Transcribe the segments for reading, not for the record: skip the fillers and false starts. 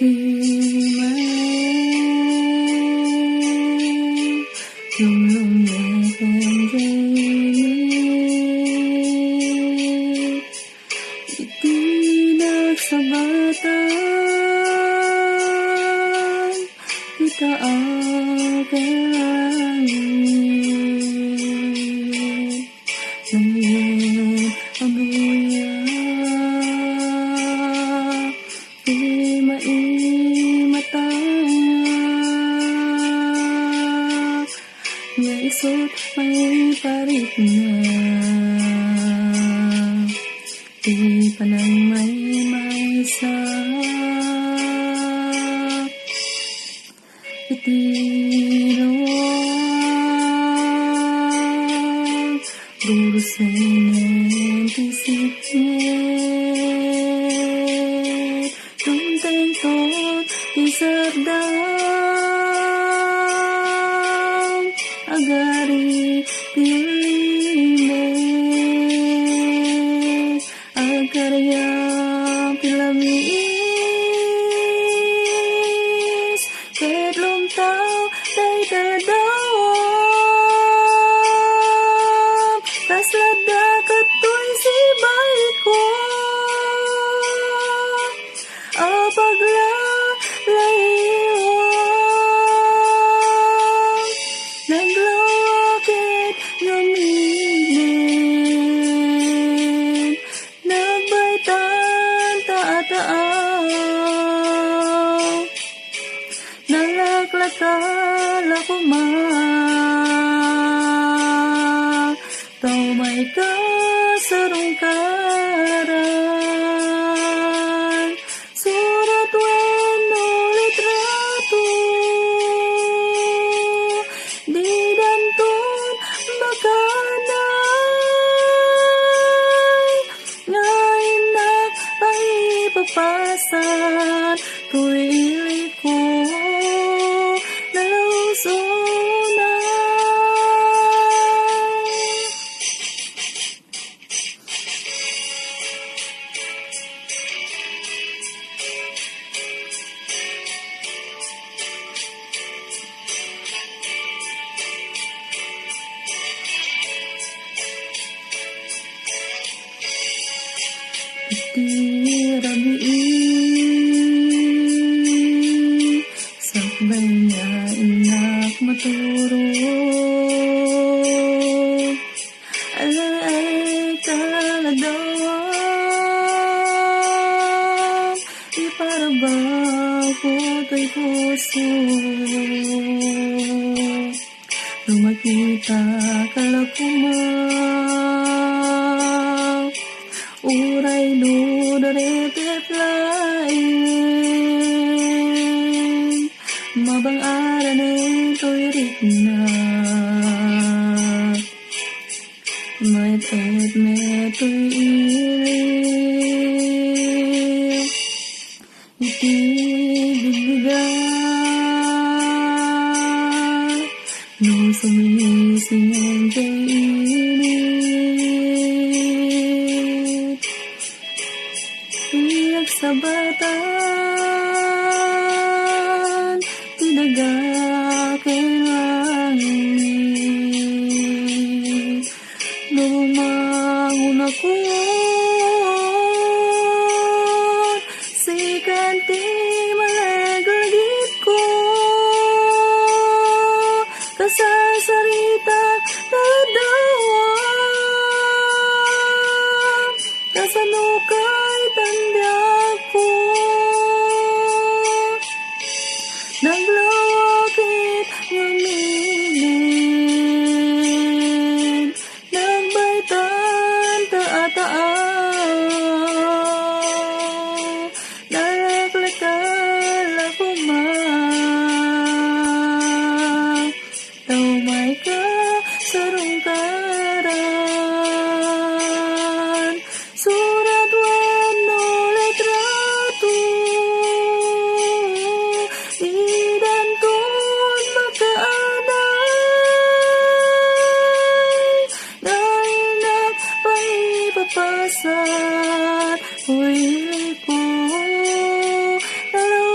Iti may iti nagsabatan kita akelangit ngayon abuya di maimatang nga isot may parit na di panang may maysa itinawag durusin tisipin tuntentot isardam agari pilime agarya pilamis kedlom tao day dadawam taslada katoy si bait ko apagla layuan naglawakit ngamiglin nagbaitan taataaw nalaklakal ako tau may kasarungkaran surat wano litrato di dantun makanay ngayon na paipapasan tuwili ko iti rabii sakbay nga inak maturog alay kaladawang iparabaw ko to'y puso nung makita kalakumaw uray ludaretet lain mabang aran ito'y rikna met et meto'y ilim iti bibigan no sumisingin kay init sabatan tinaga kailangan lumangon ako sikan ti malagagit ko kasasarita dadawang kasanukay tandyak ko naglawakit ngamiglin nagbaitan taataaw nalaklakal ako tau may kasarungkaran surat wano litrato di dantun makaanay nainak paipapasat huwili ko nalaw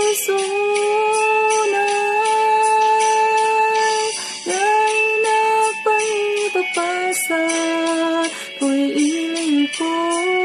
Oh